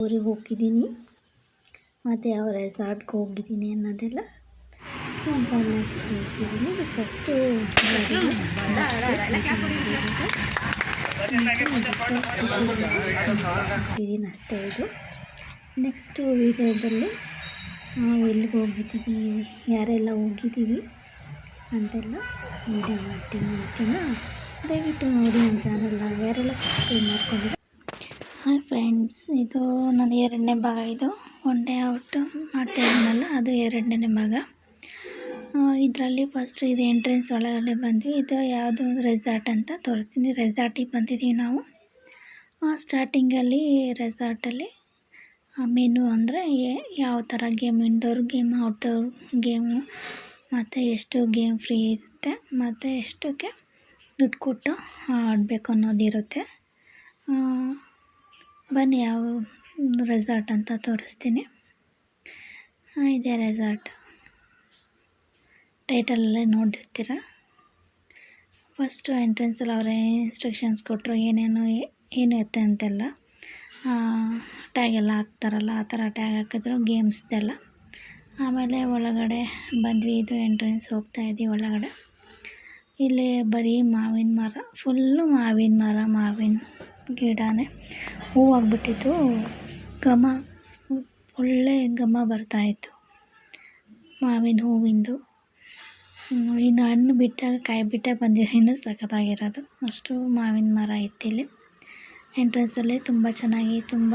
ಊರಿಗೆ ಹೋಗಿದ್ದೀನಿ ಮತ್ತು ಯಾವ ರೆಸಾರ್ಟ್ಗೆ ಹೋಗಿದ್ದೀನಿ ಅನ್ನೋದೆಲ್ಲ ಸಿಂಪಲ್ಲಾಗಿ ತೋರಿಸಿದ್ದೀನಿ. ಫಸ್ಟು ಹೋಗಿದ್ದೀನಿ ಅಷ್ಟೇ. ಇದು ನೆಕ್ಸ್ಟು ವೀಡಿಯೋದಲ್ಲಿ ಎಲ್ಲಿಗೆ ಹೋಗಿದ್ದೀವಿ, ಯಾರೆಲ್ಲ ಹೋಗಿದ್ದೀವಿ ಅಂತೆಲ್ಲ ವೀಡಿಯೋ ಮಾಡ್ತೀನಿ. ಓಕೆನಾ? ದಯವಿಟ್ಟು ನೋಡಿ ನನ್ನ ಚಾನಲ್ನ ಯಾರೆಲ್ಲ ಸಬ್ಸ್ಕ್ರೈಬ್ ಮಾಡ್ಕೊಂಡಿದ್ದೀವಿ. ಹಾಯ್ ಫ್ರೆಂಡ್ಸ್, ಇದು ನನ್ನ 2ನೇ ಭಾಗ. ಇದು ಒನ್ ಡೇ ಔಟ್ ಮಾಡ್ತಾ ಇದ್ದೀನಲ್ಲ, ಅದು 2ನೇ ಭಾಗ. ಇದರಲ್ಲಿ ಫಸ್ಟ್ ಇದು ಎಂಟ್ರೆನ್ಸ್ ಒಳಗಡೆ ಬಂದ್ವಿ. ಇದು ಯಾವುದೋ ಒಂದು ರೆಸಾರ್ಟ್ ಅಂತ ತೋರಿಸ್ತೀನಿ. ರೆಸಾರ್ಟಿಗೆ ಬಂದಿದ್ದೀವಿ ನಾವು. ಸ್ಟಾರ್ಟಿಂಗಲ್ಲಿ ರೆಸಾರ್ಟಲ್ಲಿ ಮೆನು ಅಂದರೆ ಯಾವ ಥರ game, indoor game, outdoor game, ಮತ್ತು ಎಷ್ಟು ಗೇಮ್ ಫ್ರೀ ಇರುತ್ತೆ, ಮತ್ತು ಎಷ್ಟಕ್ಕೆ ದುಡ್ಡು ಕೊಟ್ಟು ಆಡಬೇಕು ಅನ್ನೋದಿರುತ್ತೆ. ಬನ್ನಿ ಯಾವ ರೆಸಾರ್ಟ್ ಅಂತ ತೋರಿಸ್ತೀನಿ. ಇದೇ ರೆಸಾರ್ಟ್, ಟೈಟಲಲ್ಲೇ ನೋಡಿರ್ತೀರ. ಫಸ್ಟು ಎಂಟ್ರೆನ್ಸಲ್ಲಿ ಅವರೇ ಇನ್ಸ್ಟ್ರಕ್ಷನ್ಸ್ ಕೊಟ್ಟರು, ಏನು ಇರುತ್ತೆ ಅಂತೆಲ್ಲ. ಟ್ಯಾಗೆಲ್ಲ ಹಾಕ್ತಾರಲ್ಲ, ಆ ಥರ ಟ್ಯಾಗ್ ಹಾಕಿದ್ರು, ಗೇಮ್ಸ್ದೆಲ್ಲ. ಆಮೇಲೆ ಒಳಗಡೆ ಬಂದ್ವಿ. ಇದು ಎಂಟ್ರೆನ್ಸ್, ಹೋಗ್ತಾಯಿದ್ದೀವಿ ಒಳಗಡೆ. ಇಲ್ಲಿ ಬರೀ ಮಾವಿನ ಮರ, ಫುಲ್ಲು ಮಾವಿನ ಮರ, ಮಾವಿನ ಗಿಡನೇ. ಹೂವಾಗ್ಬಿಟ್ಟಿತ್ತು, ಒಳ್ಳೆ ಘಮ ಬರ್ತಾಯಿತ್ತು ಮಾವಿನ ಹೂವಿಂದು. ಇನ್ನು ಹಣ್ಣು ಬಿಟ್ಟಾಗ, ಕಾಯಿ ಬಿಟ್ಟಾಗ ಬಂದಿದೆ, ಇನ್ನೂ ಸಖತ್ತಾಗಿರೋದು. ಅಷ್ಟು ಮಾವಿನ ಮರ ಇತ್ತಿಲ್ಲಿ. ಎಂಟ್ರೆನ್ಸಲ್ಲಿ ತುಂಬ ಚೆನ್ನಾಗಿ, ತುಂಬ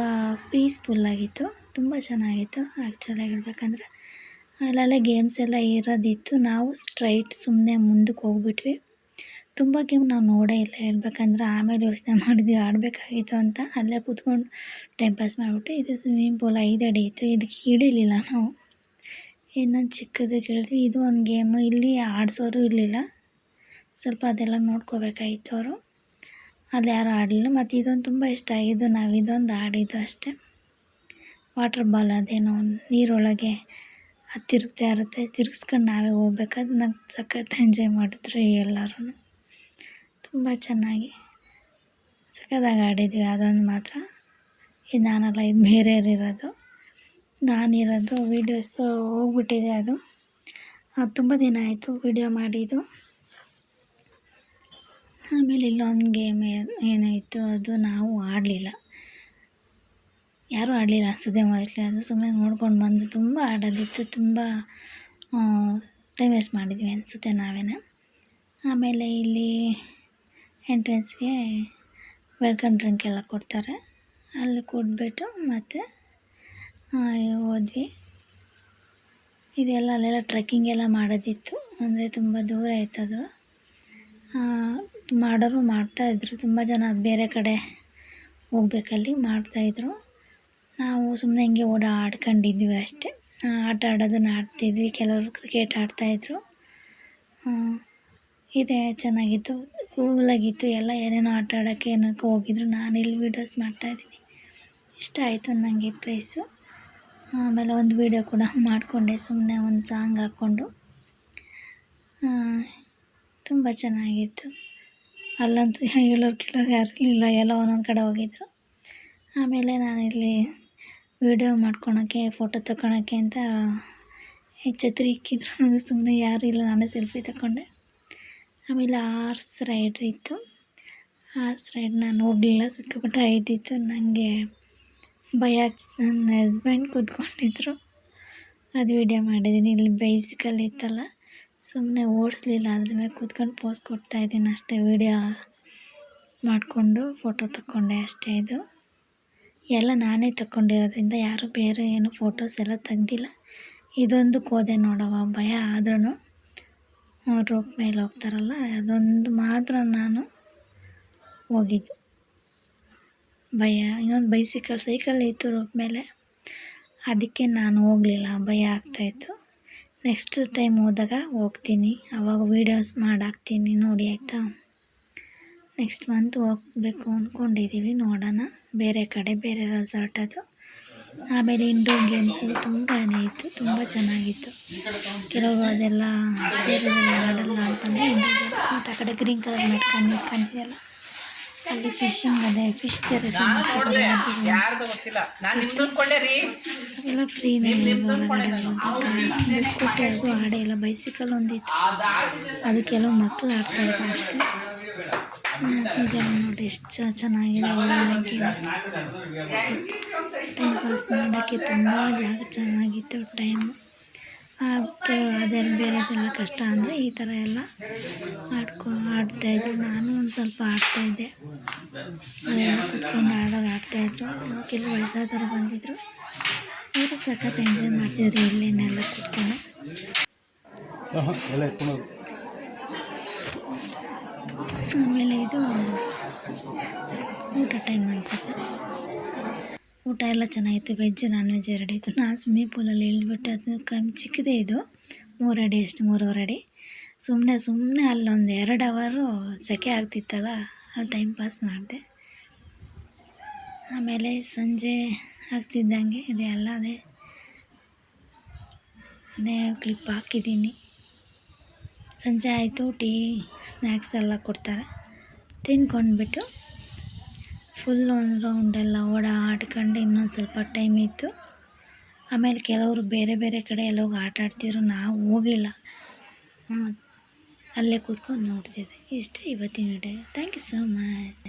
ಪೀಸ್ಫುಲ್ಲಾಗಿತ್ತು, ತುಂಬ ಚೆನ್ನಾಗಿತ್ತು. ಆ್ಯಕ್ಚುಲಾಗಿ ಹೇಳ್ಬೇಕಂದ್ರೆ ಅಲ್ಲೆಲ್ಲ ಗೇಮ್ಸ್ ಎಲ್ಲ ಇರೋದಿತ್ತು. ನಾವು ಸ್ಟ್ರೈಟ್ ಸುಮ್ಮನೆ ಮುಂದಕ್ಕೆ ಹೋಗ್ಬಿಟ್ವಿ. ತುಂಬ ಗೇಮ್ ನಾವು ನೋಡೇ ಇಲ್ಲ ಹೇಳ್ಬೇಕಂದ್ರೆ. ಆಮೇಲೆ ಯೋಚನೆ ಮಾಡಿದ್ವಿ ಆಡಬೇಕಾಗಿತ್ತು ಅಂತ. ಅಲ್ಲೇ ಕೂತ್ಕೊಂಡು ಟೈಮ್ ಪಾಸ್ ಮಾಡಿಬಿಟ್ಟು. ಇದು ಸ್ವಿಮ್ಮಿಂಗ್ ಪೂಲ್ 5 ಅಡಿ ಇತ್ತು. ಇದಕ್ಕೆ ಇಳಿಲಿಲ್ಲ ನಾವು, ಇನ್ನೊಂದು ಚಿಕ್ಕದಕ್ಕೆ ಇಳಿದ್ವಿ. ಇದು ಒಂದು ಗೇಮು. ಇಲ್ಲಿ ಆಡಿಸೋರು ಇರಲಿಲ್ಲ, ಸ್ವಲ್ಪ ಅದೆಲ್ಲ ನೋಡ್ಕೋಬೇಕಾಗಿತ್ತು ಅವರು. ಅಲ್ಲಿ ಯಾರು ಆಡಲಿಲ್ಲ. ಮತ್ತು ಇದೊಂದು ತುಂಬ ಇಷ್ಟ ಆಗಿದ್ದು, ನಾವು ಇದೊಂದು ಆಡಿದ್ದು ಅಷ್ಟೇ. ವಾಟರ್ ಬಾಲ್, ಅದೇನೋ ನೀರೊಳಗೆ ಅದು ತಿರುಗ್ತಾ ಇರುತ್ತೆ, ತಿರುಗಿಸ್ಕೊಂಡು ನಾವೇ ಹೋಗ್ಬೇಕಾದ್ರೆ. ನಂಗೆ ಸಖತ್ ಎಂಜಾಯ್ ಮಾಡಿದ್ರು ಎಲ್ಲರೂ, ತುಂಬ ಚೆನ್ನಾಗಿ ಸಖತ್ತಾಗಿ ಆಡಿದ್ವಿ. ಅದೊಂದು ಮಾತ್ರ. ಇದು ನಾನಲ್ಲ, ಇದು ಬೇರೆಯವರಿರೋದು. ನಾನಿರೋದು ವೀಡಿಯೋಸು ಹೋಗ್ಬಿಟ್ಟಿದೆ. ಅದು ತುಂಬ ದಿನ ಆಯಿತು ವೀಡಿಯೋ ಮಾಡಿದ್ದು. ಆಮೇಲೆ ಇಲ್ಲೊಂದು ಗೇಮ್ ಏನಾಯಿತು, ಅದು ನಾವು ಆಡಲಿಲ್ಲ, ಯಾರೂ ಆಡಲಿಲ್ಲ ಅನಿಸುತ್ತೆ ಮೋಸ್ಟ್ಲಿ. ಅದು ಸುಮ್ಮನೆ ನೋಡ್ಕೊಂಡು ಬಂದು. ತುಂಬ ಆಡೋದಿತ್ತು, ತುಂಬ ಟೈಮ್ ವೇಸ್ಟ್ ಮಾಡಿದ್ವಿ ಅನಿಸುತ್ತೆ ನಾವೇ. ಆಮೇಲೆ ಇಲ್ಲಿ ಎಂಟ್ರೆನ್ಸ್ಗೆ ವೆಲ್ಕಮ್ ಡ್ರಿಂಕ್ ಎಲ್ಲ ಕೊಡ್ತಾರೆ, ಅಲ್ಲಿ ಕೊಟ್ಬಿಟ್ಟು ಮತ್ತೆ ಹೋದ್ವಿ. ಇದೆಲ್ಲ ಅಲ್ಲೆಲ್ಲ ಟ್ರೆಕ್ಕಿಂಗ್ ಎಲ್ಲ ಮಾಡೋದಿತ್ತು, ಅಂದರೆ ತುಂಬ ದೂರ ಇತ್ತದು. ಮಾಡೋರು ಮಾಡ್ತಾಯಿದ್ರು, ತುಂಬ ಜನ ಬೇರೆ ಕಡೆ ಹೋಗ್ಬೇಕಲ್ಲಿ ಮಾಡ್ತಾಯಿದ್ರು. ನಾವು ಸುಮ್ಮನೆ ಹಿಂಗೆ ಆಡ್ಕೊಂಡಿದ್ವಿ ಅಷ್ಟೇ. ಆಟ ಆಡೋದನ್ನ ಆಡ್ತಿದ್ವಿ. ಕೆಲವರು ಕ್ರಿಕೆಟ್ ಆಡ್ತಾಯಿದ್ರು. ಇದೇ ಚೆನ್ನಾಗಿತ್ತು, ಕೂಲಾಗಿತ್ತು. ಎಲ್ಲ ಏನೇನೋ ಆಟ ಆಡೋಕ್ಕೆ ಏನಕ್ಕೆ ಹೋಗಿದ್ರು. ನಾನಿಲ್ಲಿ ವೀಡಿಯೋಸ್ ಮಾಡ್ತಾಯಿದ್ದೀನಿ. ಇಷ್ಟ ಆಯಿತು ನನಗೆ ಈ ಪ್ಲೇಸು. ಆಮೇಲೆ ಒಂದು ವೀಡಿಯೋ ಕೂಡ ಮಾಡಿಕೊಂಡೆ, ಸುಮ್ಮನೆ ಒಂದು ಸಾಂಗ್ ಹಾಕ್ಕೊಂಡು. ತುಂಬ ಚೆನ್ನಾಗಿತ್ತು. ಅಲ್ಲಂತೂ ಹೇಳೋರು ಕೇಳೋರು ಯಾರು ಇರಲಿಲ್ಲ, ಎಲ್ಲ ಒಂದೊಂದು ಕಡೆ ಹೋಗಿದ್ರು. ಆಮೇಲೆ ನಾನಿಲ್ಲಿ ವೀಡಿಯೋ ಮಾಡ್ಕೊಳೋಕ್ಕೆ, ಫೋಟೋ ತಗೊಳಕ್ಕೆ ಅಂತ ಛತ್ರಿ ಇಕ್ಕಿದ್ರು. ಸುಮ್ಮನೆ ಯಾರೂ ಇಲ್ಲ, ನಾನೇ ಸೆಲ್ಫಿ ತಗೊಂಡೆ. ಆಮೇಲೆ ಹಾರ್ಸ್ ರೈಡ್ ಇತ್ತು. ಹಾರ್ಸ್ ರೈಡ್ ನಾನು ಹೋಗಲಿಲ್ಲ, ಸಿಕ್ಕಾಪಟ್ಟೆ ಹೈಟ್ ಇತ್ತು, ನನಗೆ ಭಯ ಆಗ್ತಿತ್ತು. ನನ್ನ ಹಸ್ಬೆಂಡ್ ಕೂತ್ಕೊಂಡಿದ್ರು, ಅದು ವೀಡಿಯೋ ಮಾಡಿದ್ದೀನಿ. ಇಲ್ಲಿ ಬೈಸಿಕಲ್ ಇತ್ತಲ್ಲ, ಸುಮ್ಮನೆ ಓಡಿಸ್ಲಿಲ್ಲ, ಅದ್ರ ಮೇಲೆ ಕೂತ್ಕೊಂಡು ಪೋಸ್ ಕೊಡ್ತಾಯಿದ್ದೀನಿ ಅಷ್ಟೇ. ವೀಡಿಯೋ ಮಾಡಿಕೊಂಡು ಫೋಟೋ ತಗೊಂಡೆ ಅಷ್ಟೇ. ಇದು ಎಲ್ಲ ನಾನೇ ತಗೊಂಡಿರೋದ್ರಿಂದ ಯಾರು ಬೇರೆ ಏನು ಫೋಟೋಸ್ ಎಲ್ಲ ತೆಗ್ದಿಲ್ಲ. ಇದೊಂದು ಹೋದೆ ನೋಡವ, ಭಯ ಆದ್ರೂ ರೋಪ್ ಮೇಲೆ ಹೋಗ್ತಾರಲ್ಲ, ಅದೊಂದು ಮಾತ್ರ ನಾನು ಹೋಗಿದ್ದು ಭಯ. ಇನ್ನೊಂದು ಸೈಕಲ್ ಇತ್ತು ರೋಪ್ ಮೇಲೆ, ಅದಕ್ಕೆ ನಾನು ಹೋಗಲಿಲ್ಲ, ಭಯ ಆಗ್ತಾಯಿತ್ತು. ನೆಕ್ಸ್ಟ್ ಟೈಮ್ ಹೋದಾಗ ಹೋಗ್ತೀನಿ, ಆವಾಗ ವೀಡಿಯೋಸ್ ಮಾಡಾಕ್ತೀನಿ ನೋಡಿ, ಆಯಿತಾ? ನೆಕ್ಸ್ಟ್ ಮಂತ್ ಹೋಗಬೇಕು ಅಂದ್ಕೊಂಡಿದ್ದೀವಿ, ನೋಡೋಣ. ಬೇರೆ ಕಡೆ, ಬೇರೆ ರೆಸಾರ್ಟ್ ಅದು. ಆಮೇಲೆ ಇಂಡೋರ್ ಗೇಮ್ಸು ತುಂಬಾ ಇತ್ತು, ತುಂಬ ಚೆನ್ನಾಗಿತ್ತು. ಕೆಲವರು ಅದೆಲ್ಲ ಬೇರೆದೆಲ್ಲ ಆಡಲ್ಲ ಅಂತಂದರೆ ಇಂಡೋರ್ ಗೇಮ್ಸ್. ಮತ್ತು ಆ ಕಡೆ ಗ್ರೀನ್ ಕಲರ್ ಮ್ಯಾಟ್ ಕಾಣ್ತಿದೆಯಲ್ಲ, ಅಲ್ಲಿ ಫಿಶಿಂಗ್ ಅದೇ ಫಿಶ್ ಥೆರಪಿ ಯಾರ್ದು ಗೊತ್ತಿಲ್ಲ. ನಾನು ನಿಮ್ದೊಂದು ಕೊಳ್ಳೆ ರೀ. ಎಲ್ಲ ಫ್ರೀನೇ ಒಳಗಡೆ ದುಡ್ಡು ಕೊಟ್ಟು ಅದು ಆಡೇ ಇಲ್ಲ. ಬೈಸಿಕಲ್ ಒಂದಿತ್ತು, ಅದು ಕೆಲವು ಮಕ್ಕಳು ಆಡ್ತಾಯಿದ್ರು ಅಷ್ಟೇ. ಇದೆಲ್ಲ ನೋಡಿ ಎಷ್ಟು ಚೆನ್ನಾಗಿದೆ, ಒಳ್ಳೊಳ್ಳೆ ಗೇಮ್ಸ್. ಟೈಮ್ ಪಾಸ್ ಮಾಡೋಕ್ಕೆ ತುಂಬ ಚೆನ್ನಾಗಿತ್ತು ಟೈಮು. ಅದೆಲ್ಲ ಬೇರೆದೆಲ್ಲ ಕಷ್ಟ ಅಂದರೆ ಈ ಥರ ಎಲ್ಲ ಆಡ್ತಾಯಿದ್ರು. ನಾನು ಒಂದು ಸ್ವಲ್ಪ ಆಡ್ತಾಯಿದ್ದೆ, ಅದೆಲ್ಲ ಕುತ್ಕೊಂಡು ಆಡ್ತಾಯಿದ್ರು. ಕೆಲವು ವಯಸ್ಸಾದವರು ಬಂದಿದ್ದರು, ಅವರು ಸಖತ್ ಎಂಜಾಯ್ ಮಾಡ್ತಿದ್ರು ಇಲ್ಲೇನೆಲ್ಲ ಕುತ್ಕೊಂಡು. ಆಮೇಲೆ ಇದು ಊಟ ಟೈಮ್ ಅನಿಸುತ್ತೆ. ಊಟ ಎಲ್ಲ ಚೆನ್ನಾಗಿತ್ತು, ವೆಜ್ ನಾನ್ ವೆಜ್ ಎರಡು ಇತ್ತು. ನಾನು ಸ್ವಿಮ್ಮಿಂಗ್ ಪೂಲಲ್ಲಿ ಇಳಿದ್ಬಿಟ್ಟು, ಅದು ಚಿಕ್ಕದೇ ಇದು, 3 ಅಡಿ ಅಷ್ಟು, 3.5 ಅಡಿ. ಸುಮ್ಮನೆ ಅಲ್ಲೊಂದು 2 ಅವರು ಸೆಕೆ ಆಗ್ತಿತ್ತಲ್ಲ, ಅಲ್ಲಿ ಟೈಮ್ ಪಾಸ್ ಮಾಡಿದೆ. ಆಮೇಲೆ ಸಂಜೆ ಆಗ್ತಿದ್ದಂಗೆ ಅದೇ ಕ್ಲಿಪ್ ಹಾಕಿದ್ದೀನಿ. ಸಂಜೆ ಆಯಿತು, ಟೀ ಸ್ನ್ಯಾಕ್ಸ್ ಎಲ್ಲ ಕೊಡ್ತಾರೆ, ತಿನ್ಕೊಂಡ್ಬಿಟ್ಟು ಫುಲ್ ಒಂದು ರೌಂಡೆಲ್ಲ ಆಡ್ಕೊಂಡು ಇನ್ನೊಂದು ಸ್ವಲ್ಪ ಟೈಮ್ ಇತ್ತು. ಆಮೇಲೆ ಕೆಲವರು ಬೇರೆ ಬೇರೆ ಕಡೆ ಎಲ್ಲ ಹೋಗಿ ಆಟ ಆಡ್ತಿದ್ರು, ನಾವು ಹೋಗಿಲ್ಲ, ಅಲ್ಲೇ ಕೂತ್ಕೊಂಡು ನೋಡ್ತಿದ್ದೆ. ಇಷ್ಟೇ ಇವತ್ತಿನ video. Thank you so much.